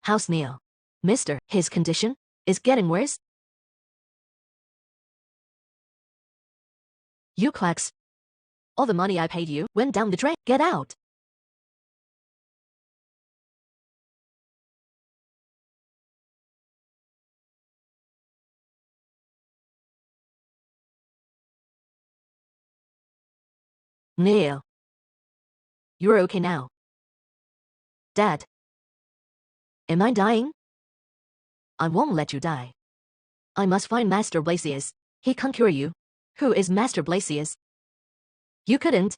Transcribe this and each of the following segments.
How's Neil? Mister, his condition is getting worse? You quacks. All the money I paid you went down the drain. Get out. Neil. You're okay now. Dad. Am I dying? I won't let you die. I must find Master Blasius. He can't cure you. Who is Master Blasius? You couldn't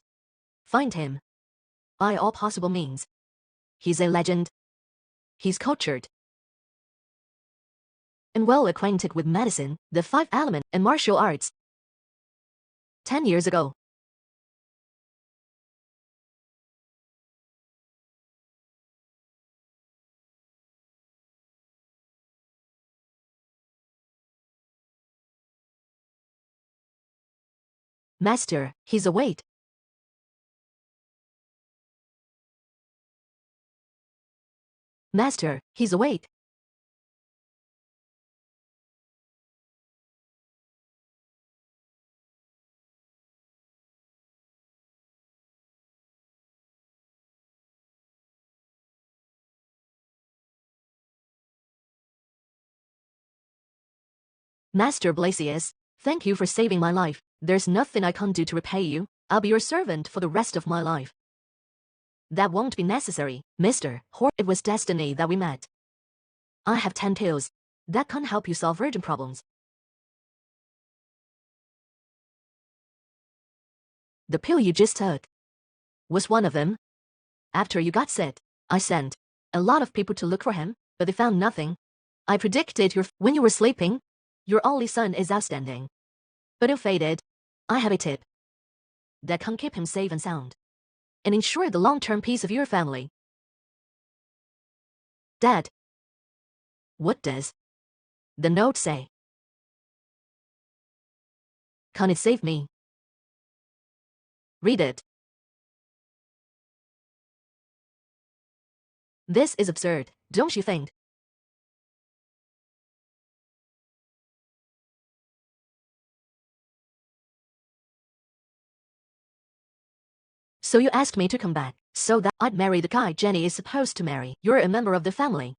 find him. By all possible means. He's a legend. He's cultured and well acquainted with medicine, the 5 elements, and martial arts. 10 years ago. Master, he's awake. Master, he's awake. Master Blasius, thank you for saving my life. There's nothing I can't do to repay you. I'll be your servant for the rest of my life. That won't be necessary, Mr. It was destiny that we met. I have 10 pills that can help you solve urgent problems. The pill you just took was one of them. After you got sick, I sent a lot of people to look for him, but they found nothing. I predicted when you were sleeping, your only son is outstanding. But ill fated. I have a tip that can keep him safe and sound and ensure the long-term peace of your family. Dad, what does the note say? Can it save me? Read it. This is absurd, don't you think? So you asked me to come back, so that I'd marry the guy Jenny is supposed to marry. You're a member of the family.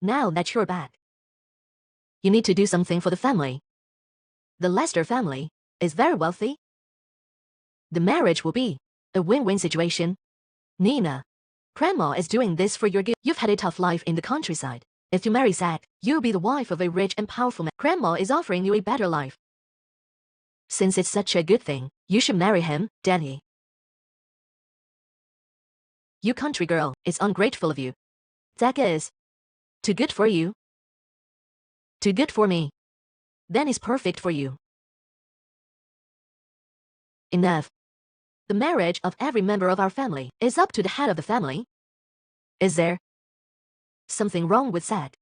Now that you're back, you need to do something for the family. The Lester family is very wealthy. The marriage will be a win-win situation. Nina, Grandma is doing this for your good. You've had a tough life in the countryside. If you marry Zach, you'll be the wife of a rich and powerful man. Grandma is offering you a better life. Since it's such a good thing, you should marry him, Danny. You country girl, it's ungrateful of you. Zach is too good for you. Too good for me. Then he's perfect for you. Enough. The marriage of every member of our family is up to the head of the family. Is there something wrong with Zach?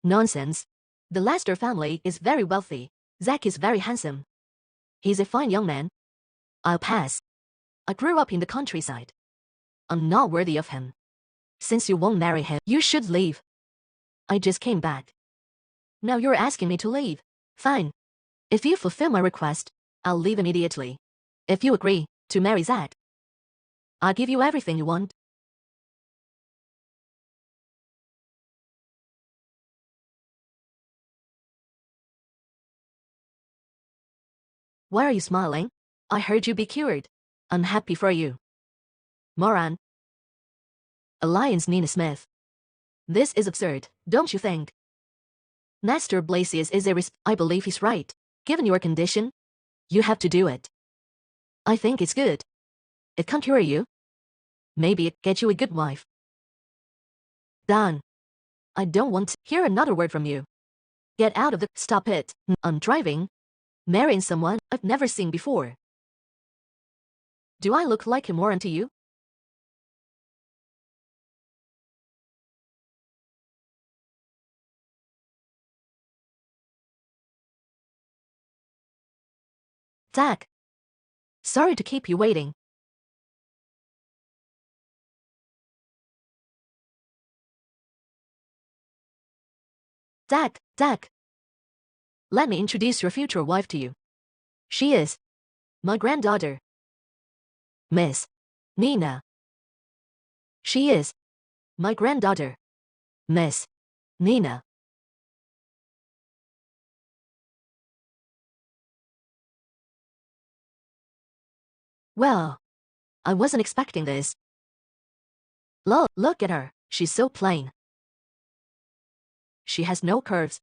Nonsense. The Lester family is very wealthy. Zach is very handsome. He's a fine young man. I'll pass. I grew up in the countryside. I'm not worthy of him. Since you won't marry him, you should leave. I just came back. Now you're asking me to leave. Fine. If you fulfill my request, I'll leave immediately. If you agree to marry Zach, I'll give you everything you want. Why are you smiling? I heard you be cured. I'm happy for you. Moran. Alliance Nina Smith. This is absurd, don't you think? Master Blasius is I believe he's right. Given your condition, you have to do it. I think it's good. It can't cure you. Maybe it get you a good wife. Done. I don't want to hear another word from you. Get out of the— Stop it. I'm driving. Marrying someone I've never seen before. Do I look like a moron to you? Zach. Sorry to keep you waiting. Dak. Let me introduce your future wife to you. She is my granddaughter, Miss Nina. She is my granddaughter, Miss Nina. Well, I wasn't expecting this. Look at her. She's so plain. She has no curves.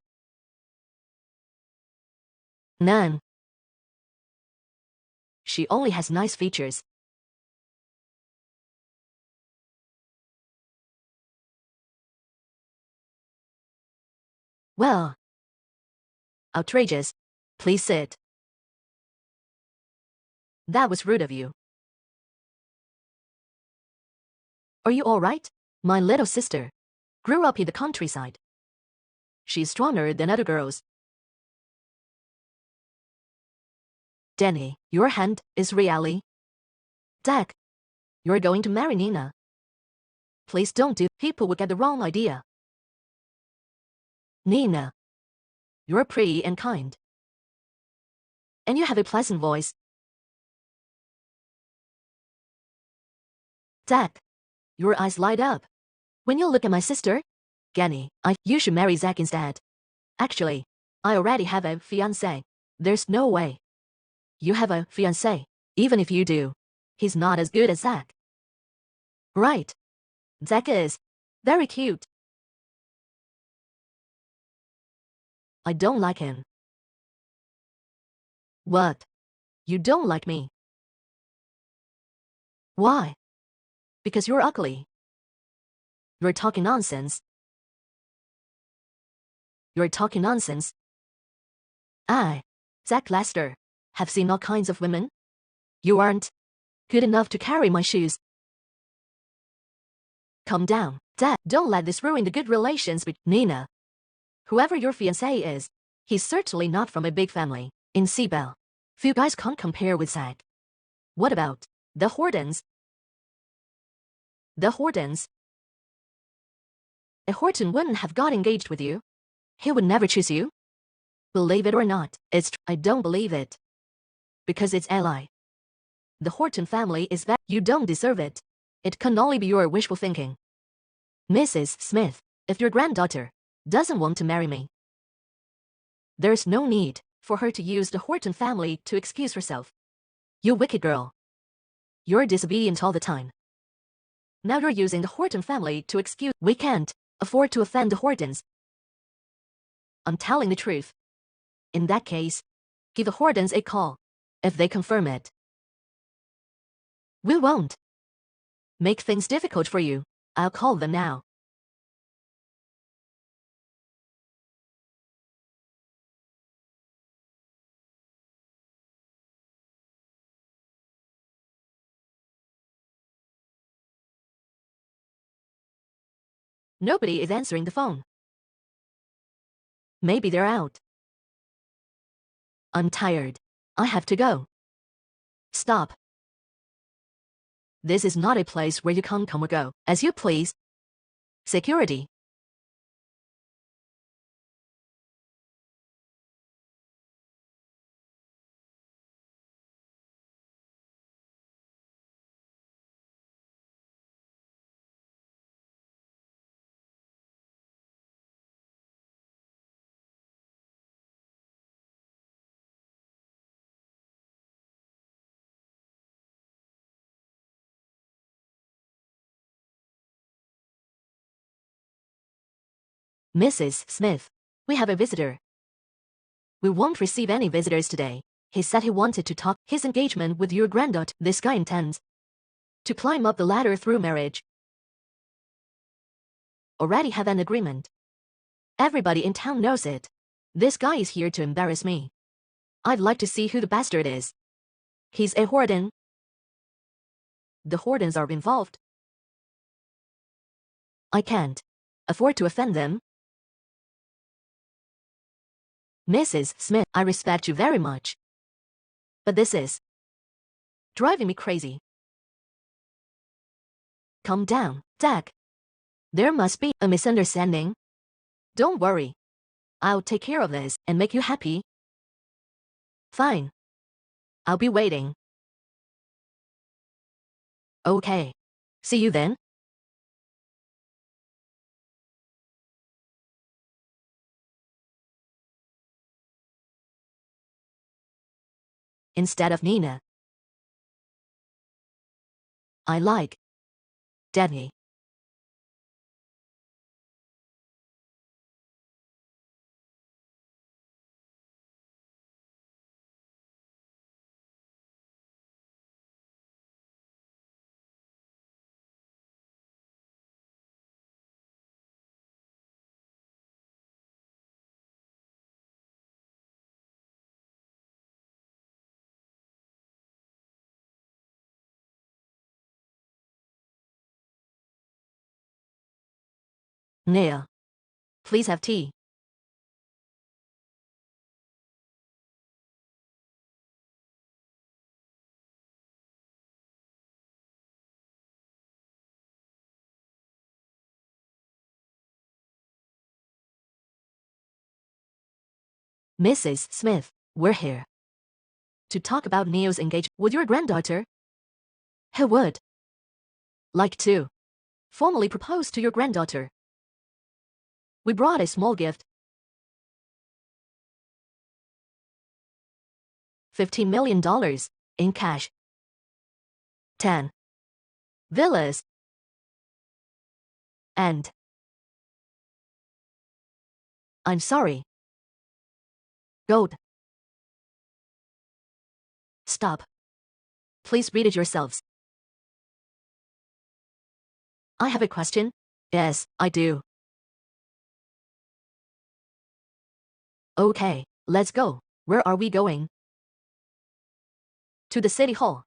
None. She only has nice features. Well, outrageous. Please sit. That was rude of you. Are you all right? My little sister grew up in the countryside. She's stronger than other girls. Danny, your hand is really. Dak, you're going to marry Nina. Please don't do. People would get the wrong idea. Nina, you're pretty and kind. And you have a pleasant voice. Dak, your eyes light up when you look at my sister. Danny, you should marry Zach instead. Actually, I already have a fiancé. There's no way you have a fiancé. Even if you do, he's not as good as Zach. Right. Zach is very cute. I don't like him. What? You don't like me? Why? Because you're ugly. You're talking nonsense. You're talking nonsense. I, Zach Lester, have seen all kinds of women. You aren't good enough to carry my shoes. Calm down, Dad. Don't let this ruin the good relations with Nina. Whoever your fiancé is, he's certainly not from a big family. In Seabell, few guys can't compare with Zach. What about the Hortons? The Hortons? A Horton wouldn't have got engaged with you. He would never choose you. Believe it or not, I don't believe it. Because it's a lie. The Horton family is bad. You don't deserve it. It can only be your wishful thinking. Mrs. Smith, if your granddaughter doesn't want to marry me, there's no need for her to use the Horton family to excuse herself. You wicked girl. You're disobedient all the time. Now you're using the Horton family to excuse. We can't afford to offend the Hortons. I'm telling the truth. In that case, give the Hortons a call. If they confirm it, we won't make things difficult for you. I'll call them now. Nobody is answering the phone. Maybe they're out. I'm tired. I have to go. Stop. This is not a place where you can come or go as you please. Security. Mrs. Smith, we have a visitor. We won't receive any visitors today. He said he wanted to talk his engagement with your granddaughter. This guy intends to climb up the ladder through marriage. Already have an agreement. Everybody in town knows it. This guy is here to embarrass me. I'd like to see who the bastard is. He's a Horton. The Hortons are involved. I can't afford to offend them. Mrs. Smith, I respect you very much. But this is driving me crazy. Calm down, Dak. There must be a misunderstanding. Don't worry. I'll take care of this and make you happy. Fine. I'll be waiting. Okay. See you then. Instead of Nina. I like Daddy. Neil. Please have tea. Mrs. Smith, we're here to talk about Neil's engagement with your granddaughter. He would like to formally propose to your granddaughter. We brought a small gift. $15 million in cash. 10 villas. And I'm sorry. Gold. Stop. Please read it yourselves. I have a question. Yes, I do. Okay, let's go. Where are we going? To the city hall.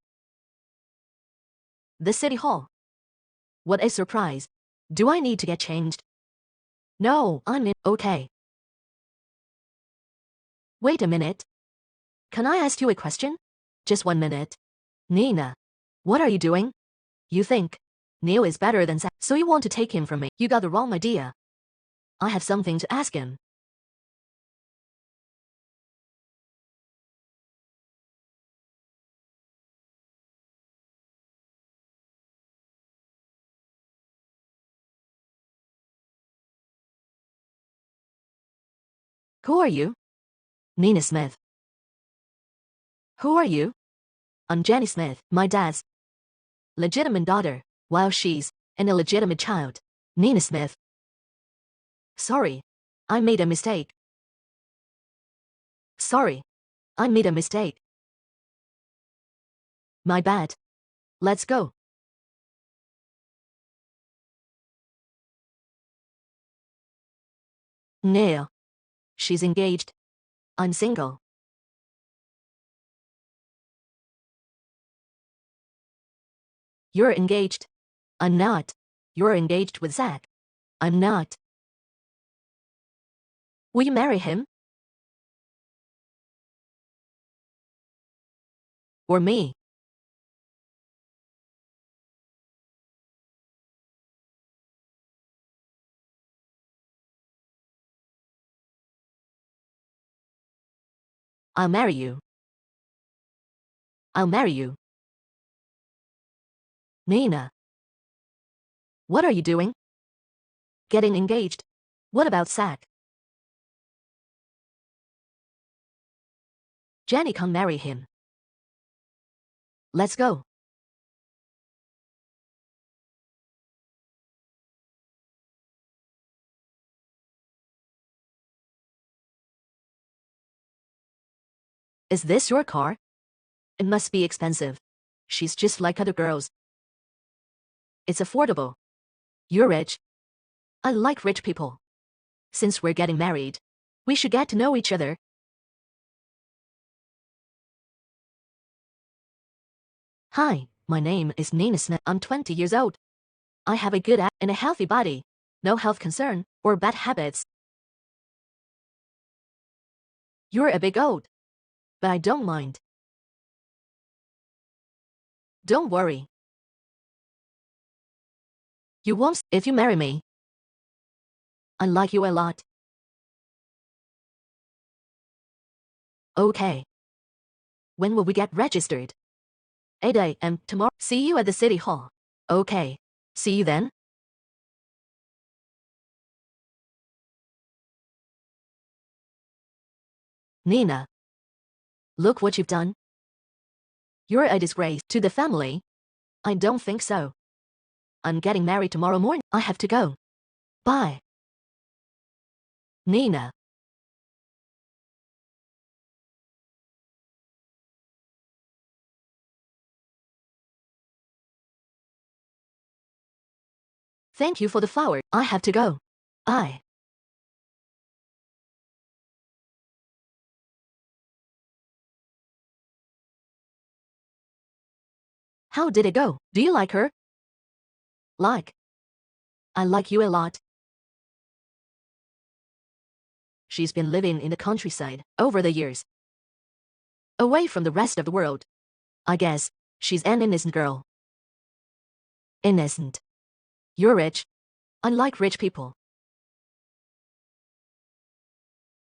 The city hall. What a surprise. Do I need to get changed? No, I'm in. Okay. Wait a minute. Can I ask you a question? Just 1 minute. Nina. What are you doing? You think Neil is better than Zach, so you want to take him from me. You got the wrong idea. I have something to ask him. Who are you? Nina Smith. Who are you? I'm Jenny Smith, my dad's legitimate daughter, while she's an illegitimate child. Nina Smith. Sorry, I made a mistake. Sorry, I made a mistake. My bad. Let's go. Neil. She's engaged. I'm single. You're engaged. I'm not. You're engaged with Zach. I'm not. Will you marry him? Or me? I'll marry you. I'll marry you. Nina. What are you doing? Getting engaged. What about Zach? Jenny can't marry him. Let's go. Is this your car? It must be expensive. She's just like other girls. It's affordable. You're rich. I like rich people. Since we're getting married, we should get to know each other. Hi, my name is Nina Smith. I'm 20 years old. I have a good and a healthy body. No health concern or bad habits. You're a bit old, but I don't mind. Don't worry. You won't if you marry me. I like you a lot. Okay. When will we get registered? 8 a.m. tomorrow. See you at the city hall. Okay. See you then. Nina. Look what you've done. You're a disgrace to the family. I don't think so. I'm getting married tomorrow morning. I have to go. Bye. Nina. Thank you for the flower. I have to go. Bye. How did it go? Do you like her? Like. I like you a lot. She's been living in the countryside over the years. Away from the rest of the world. I guess she's an innocent girl. Innocent. You're rich. I like rich people.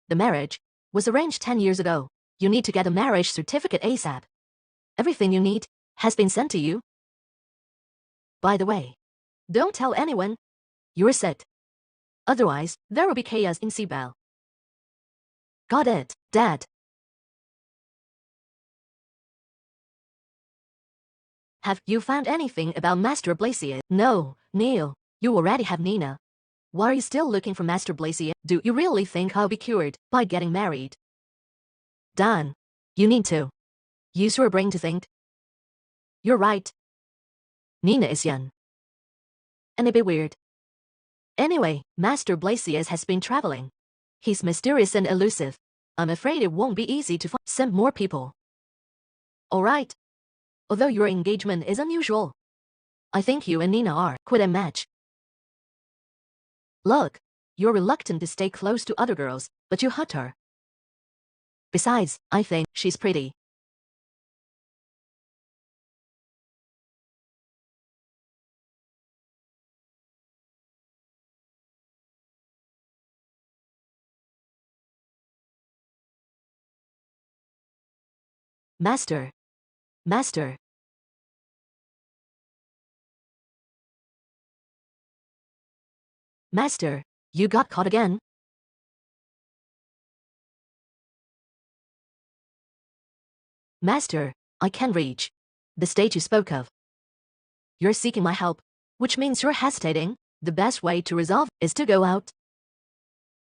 The marriage was arranged 10 years ago. You need to get a marriage certificate ASAP. Everything you need has been sent to you. By the way, don't tell anyone. You're set. Otherwise, there will be chaos in Seabell. Got it, Dad. Have you found anything about Master Blazier? No, Neil. You already have Nina. Why are you still looking for Master Blazier? Do you really think I'll be cured by getting married? Dan, you need to use your brain to think. You're right. Nina is young. And a bit weird. Anyway, Master Blazier has been traveling. He's mysterious and elusive. I'm afraid it won't be easy to send more people. Alright. Although your engagement is unusual, I think you and Nina are quite a match. Look, you're reluctant to stay close to other girls, but you hurt her. Besides, I think she's pretty. Master. Master. Master, you got caught again? Master, I can't reach the stage you spoke of. You're seeking my help, which means you're hesitating. The best way to resolve is to go out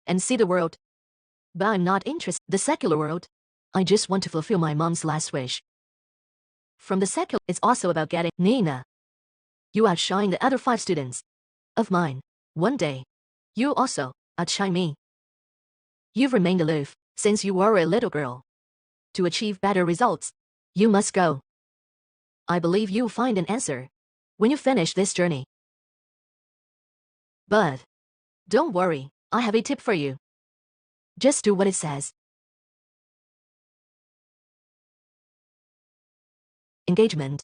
and see the world. But I'm not interested in the secular world. I just want to fulfill my mom's last wish. From the secular, it's also about getting Nina. You outshine the other 5 students of mine. One day, you also outshine me. You've remained aloof since you were a little girl. To achieve better results, you must go. I believe you'll find an answer when you finish this journey. But don't worry, I have a tip for you. Just do what it says. Engagement.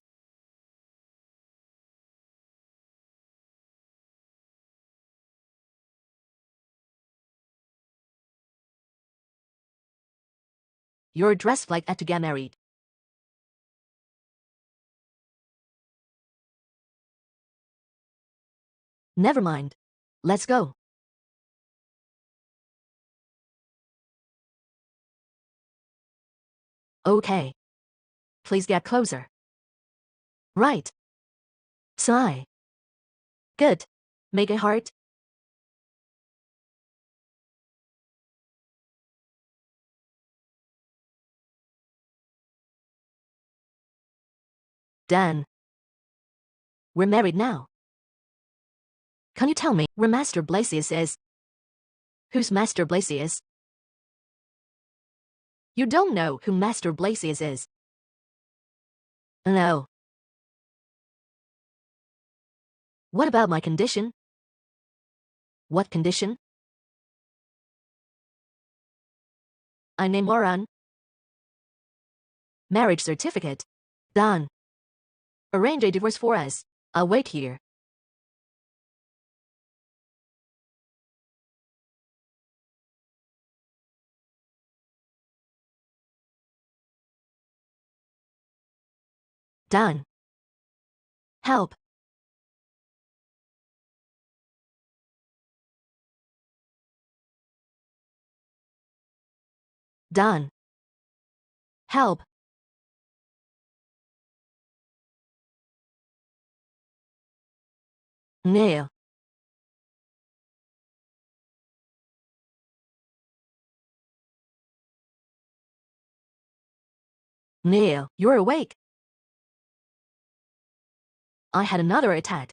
You're dressed like that to get married. Never mind. Let's go. Okay. Please get closer. Right. Sigh. Good. Make a heart. Dan. We're married now. Can you tell me where Master Blazius is? Who's Master Blazius? You don't know who Master Blazius is. No. What about my condition? What condition? I name Moran. Marriage certificate. Done. Arrange a divorce for us. I'll wait here. Done. Help. Done. Help. Nail. Nail, you're awake. I had another attack.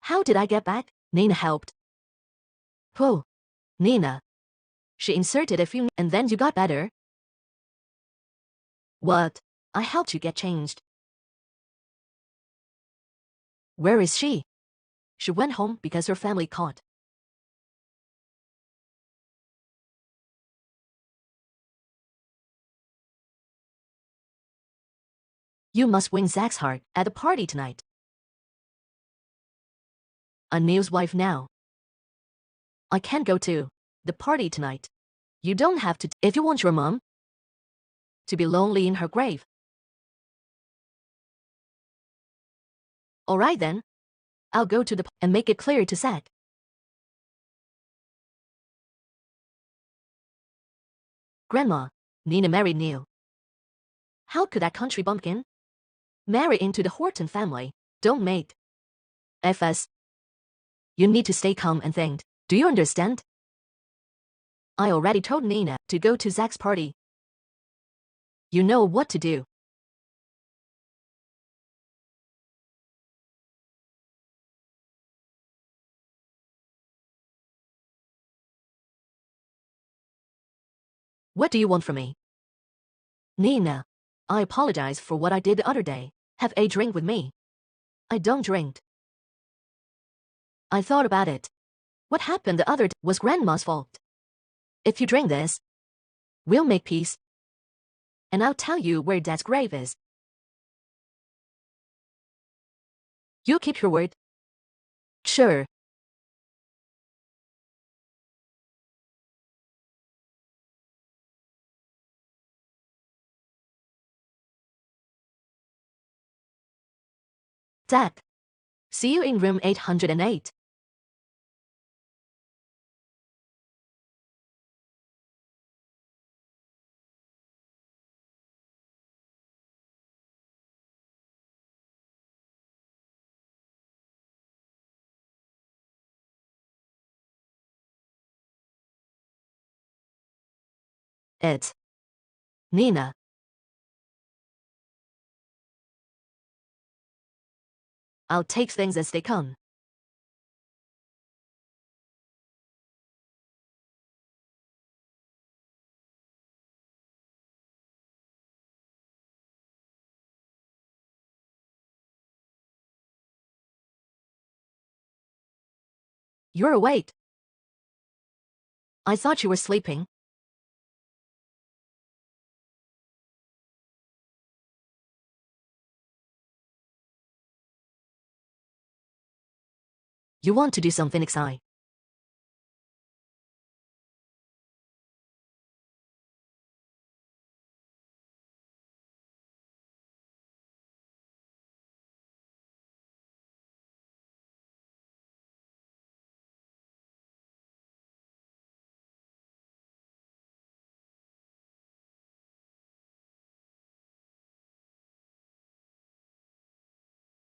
How did I get back? Nina helped. Whoa. Nina. She inserted a few and then you got better. What? I helped you get changed. Where is she? She went home because her family caught. You must win Zach's heart at the party tonight. A newswife now. I can't go to the party tonight. You don't have to if you want your mom to be lonely in her grave. Alright then. I'll go to the and make it clear to Zach. Grandma, Nina married Neil. How could that country bumpkin marry into the Horton family? Don't make FS. You need to stay calm and think. Do you understand? I already told Nina to go to Zach's party. You know what to do. What do you want from me? Nina, I apologize for what I did the other day. Have a drink with me. I don't drink. I thought about it. What happened the other day was Grandma's fault. If you drink this, we'll make peace. And I'll tell you where Dad's grave is. You keep your word. Sure. Dad. See you in room 808. It's Nina. I'll take things as they come. You're awake. I thought you were sleeping. You want to do something exciting.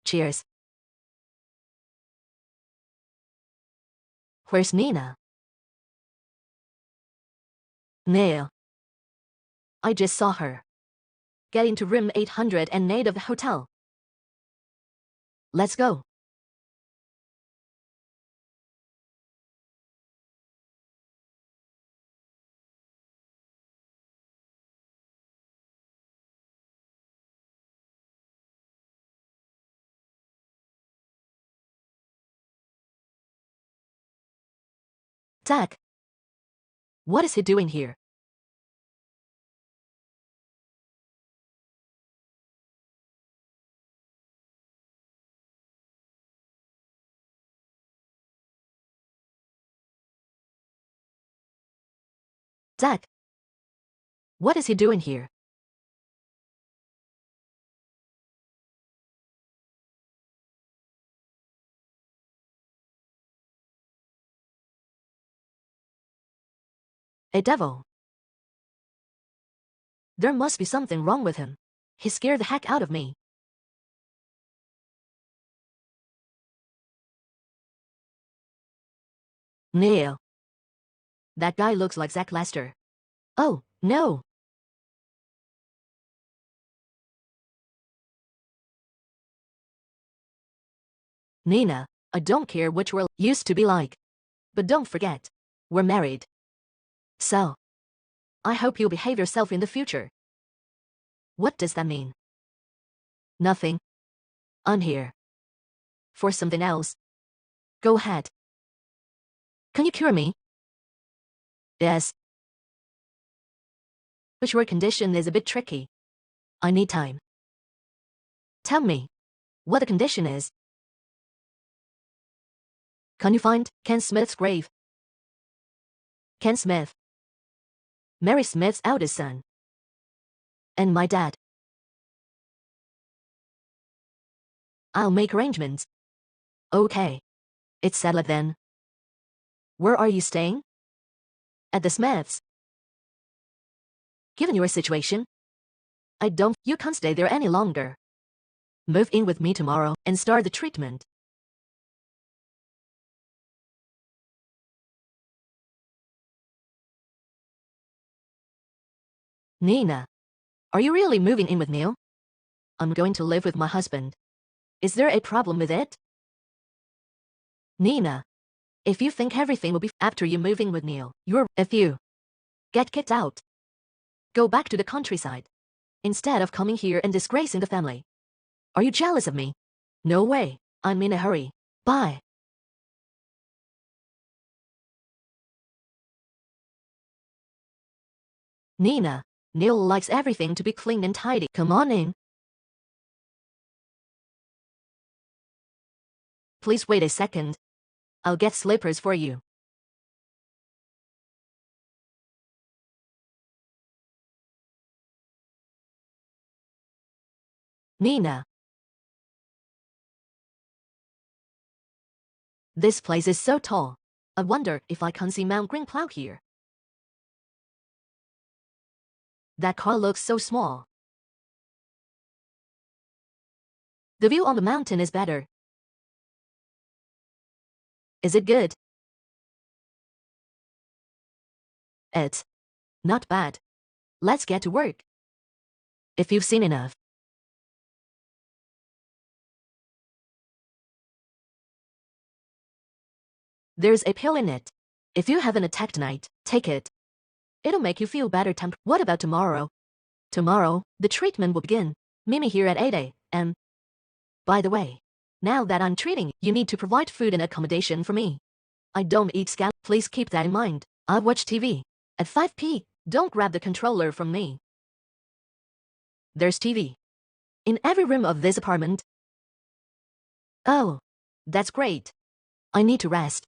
Cheers. Where's Nina? Nail. I just saw her. Get into room 808 of the hotel. Let's go. Zach. What is he doing here? Zach. What is he doing here? A devil. There must be something wrong with him. He scared the heck out of me. Neil. That guy looks like Zach Lester. Oh, no. Nina, I don't care which we're used to be like. But don't forget, we're married. So, I hope you'll behave yourself in the future. What does that mean? Nothing. I'm here. For something else. Go ahead. Can you cure me? Yes. But your condition is a bit tricky. I need time. Tell me what the condition is. Can you find Ken Smith's grave? Ken Smith. Mary Smith's eldest son. And my dad. I'll make arrangements. Okay. It's settled then. Where are you staying? At the Smiths. Given your situation, you can't stay there any longer. Move in with me tomorrow and start the treatment. Nina, are you really moving in with Neil? I'm going to live with my husband. Is there a problem with it? Nina, if you think everything will be after you move in with Neil, if you get kicked out, go back to the countryside, instead of coming here and disgracing the family. Are you jealous of me? No way, I'm in a hurry. Bye. Nina, Neil likes everything to be clean and tidy. Come on in. Please wait a second. I'll get slippers for you. Nina. This place is so tall. I wonder if I can see Mount Greenplow here. That car looks so small. The view on the mountain is better. Is it good? It's not bad. Let's get to work. If you've seen enough. There's a pill in it. If you have an attack tonight, take it. It'll make you feel better. What about tomorrow? Tomorrow, the treatment will begin. Meet me here at 8 a.m. By the way, now that I'm treating, you need to provide food and accommodation for me. I don't eat scallops. Please keep that in mind. I watch TV. At 5 p. Don't grab the controller from me. There's TV in every room of this apartment. Oh, that's great. I need to rest.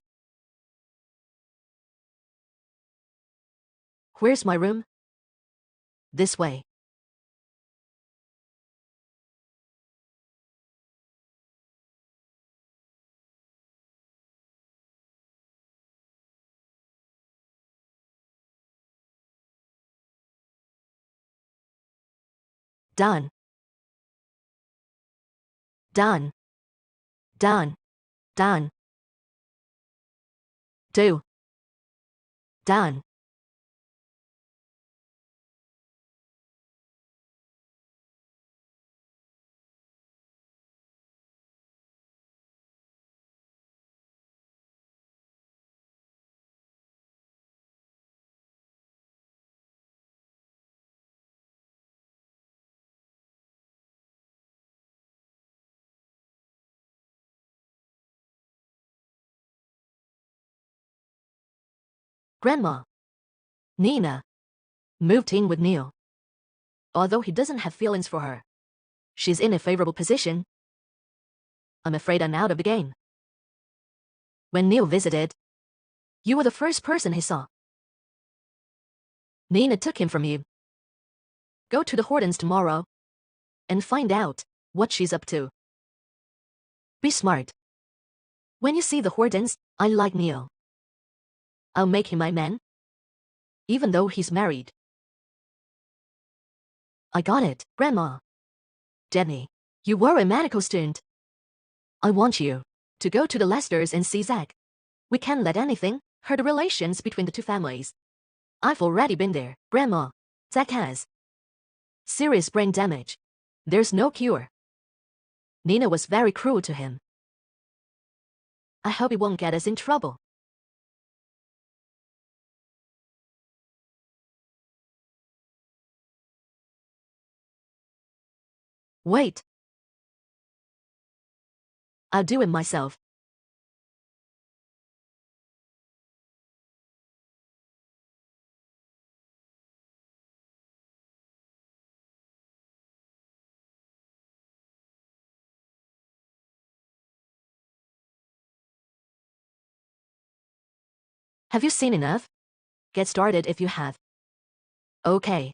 Where's my room? This way. Done. Done. Done. Done. Do. Done. Grandma. Nina. Moved in with Neil. Although he doesn't have feelings for her, she's in a favorable position. I'm afraid I'm out of the game. When Neil visited, you were the first person he saw. Nina took him from you. Go to the Hortons tomorrow and find out what she's up to. Be smart. When you see the Hortons, I like Neil. I'll make him my man. even though he's married. I got it, Grandma. Jenny, you were a medical student. I want you to go to the Lesters and see Zach. We can't let anything hurt the relations between the two families. I've already been there, Grandma. Zach has serious brain damage. There's no cure. Nina was very cruel to him. I hope he won't get us in trouble. Wait. I'll do it myself. Have you seen enough? Get started if you have. Okay.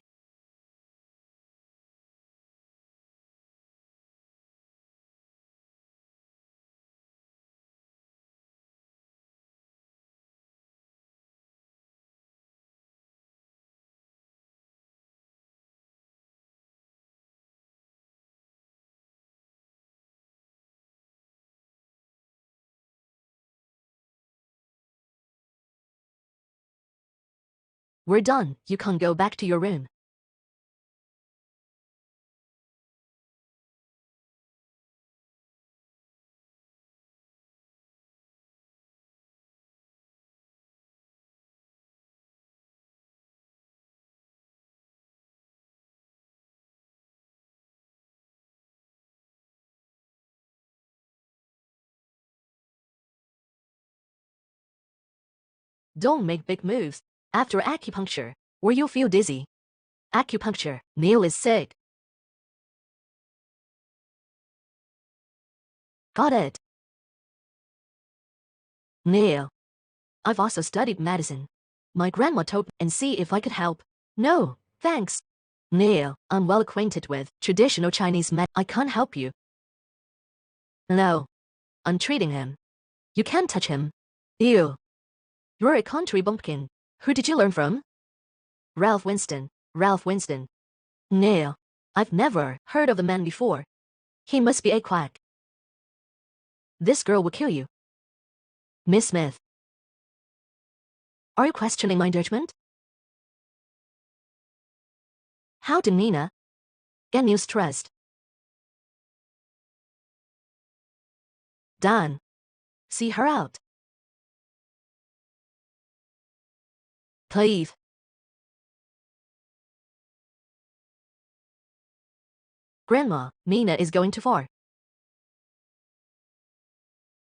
We're done. You can go back to your room. Don't make big moves after acupuncture, or you'll feel dizzy. Acupuncture. Neil is sick. Got it. Neil. I've also studied medicine. My grandma told me and see if I could help. No, thanks. Neil, I'm well acquainted with traditional Chinese med. I can't help you. No. I'm treating him. You can't touch him. Ew. You're a country bumpkin. Who did you learn from? Ralph Winston. Ralph Winston. Neil. I've never heard of the man before. He must be a quack. This girl will kill you. Miss Smith. Are you questioning my judgment? How did Nina get Neil's trust? Done. See her out. Please. Grandma, Nina is going too far.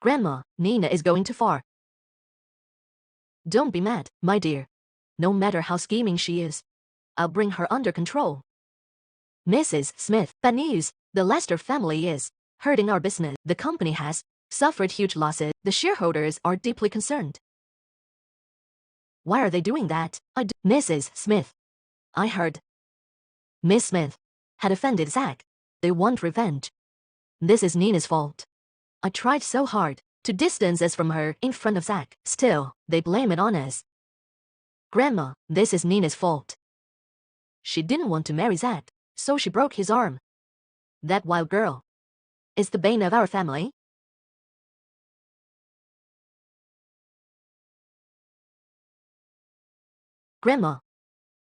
Grandma, Nina is going too far. Don't be mad, my dear. No matter how scheming she is, I'll bring her under control. Mrs. Smith, bad news. The Lester family is hurting our business. The company has suffered huge losses. The shareholders are deeply concerned. Why are they doing that? Mrs. Smith. I heard Miss Smith had offended Zach. They want revenge. This is Nina's fault. I tried so hard to distance us from her in front of Zach. Still, they blame it on us. Grandma, this is Nina's fault. She didn't want to marry Zach, so she broke his arm. That wild girl is the bane of our family. Grandma,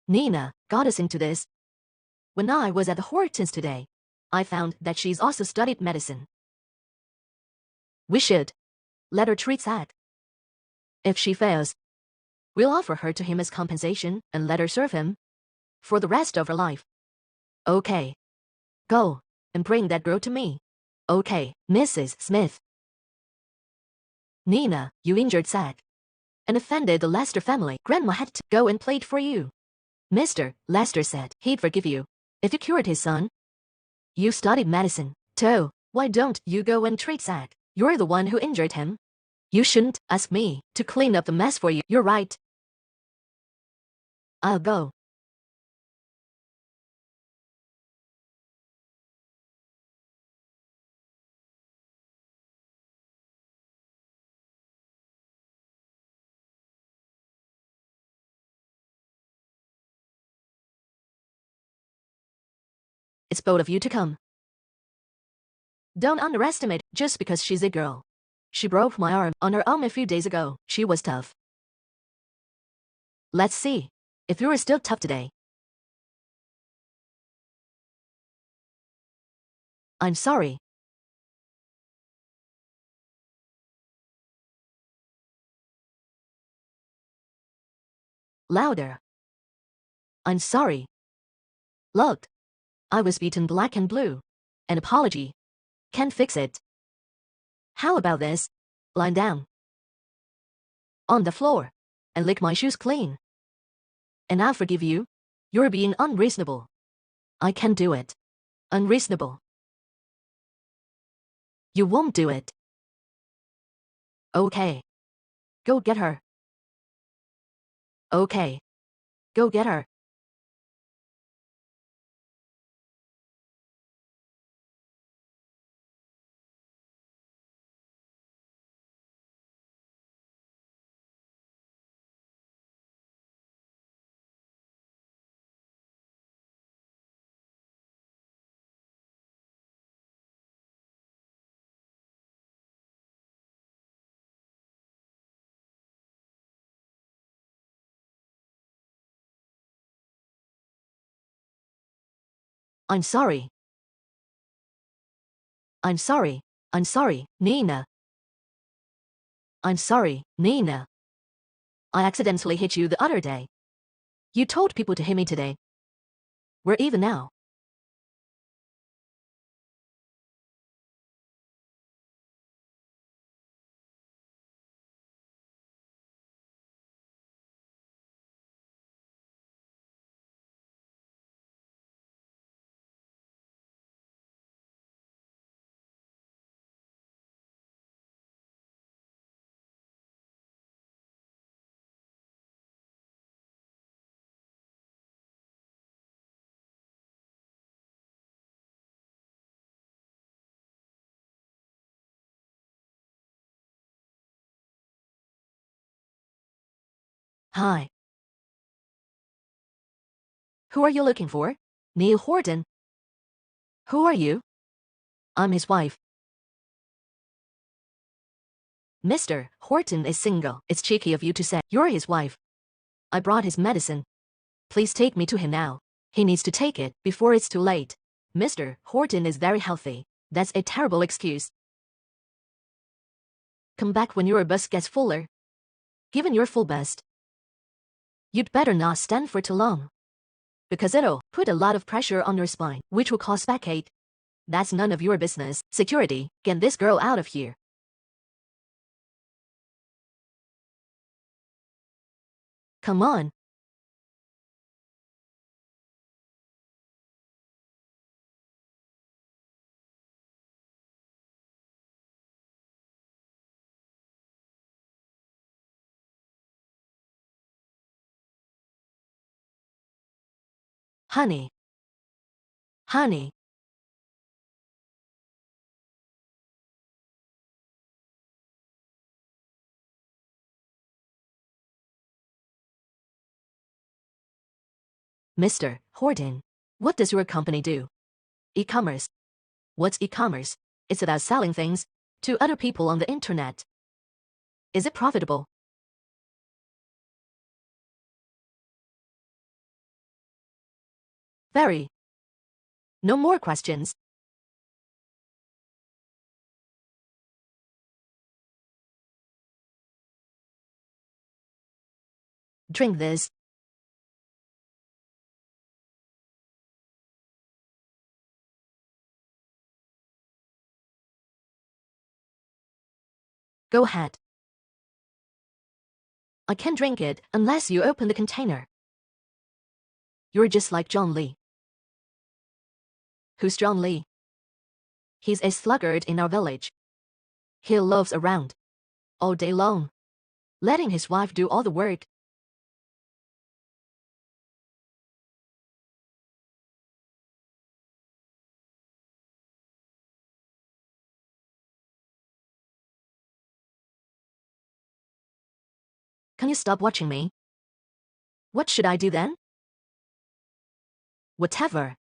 Nina got us into this. When I was at the Hortons today, I found that she's also studied medicine. We should let her treat Zach. If she fails, we'll offer her to him as compensation and let her serve him for the rest of her life. Okay. Go and bring that girl to me. Okay, Mrs. Smith. Nina, you injured Zach and offended the Lester family. Grandma had to go and plead for you. Mr. Lester said he'd forgive you if you cured his son. You studied medicine, too. Why don't you go and treat Zach? You're the one who injured him. You shouldn't ask me to clean up the mess for you. You're right. I'll go. It's bold of you to come. Don't underestimate just because she's a girl. She broke my arm on her own a few days ago. She was tough. Let's see if you are still tough today. I'm sorry. Louder. I'm sorry. Look. I was beaten black and blue. An apology. Can't fix it. How about this? Lie down. On the floor. And lick my shoes clean. And I'll forgive you. You're being unreasonable. I can't do it. Unreasonable. You won't do it. Okay. Go get her. Okay. Go get her. I'm sorry. I'm sorry. I'm sorry, Nina. I'm sorry, Nina. I accidentally hit you the other day. You told people to hit me today. We're even now. Hi. Who are you looking for? Neil Horton. Who are you? I'm his wife. Mr. Horton is single. It's cheeky of you to say you're his wife. I brought his medicine. Please take me to him now. He needs to take it before it's too late. Mr. Horton is very healthy. That's a terrible excuse. Come back when your bus gets fuller. Given your full best. You'd better not stand for too long. Because it'll put a lot of pressure on your spine, which will cause backache. That's none of your business. Security, get this girl out of here. Come on. Honey. Honey. Mr. Horton, what does your company do? E-commerce. What's e-commerce? It's about selling things to other people on the internet. Is it profitable? Very. No more questions. Drink this. Go ahead. I can't drink it unless you open the container. You're just like John Lee. Who's John Lee? He's a sluggard in our village. He loafs around all day long, letting his wife do all the work. Can you stop watching me? What should I do then? Whatever.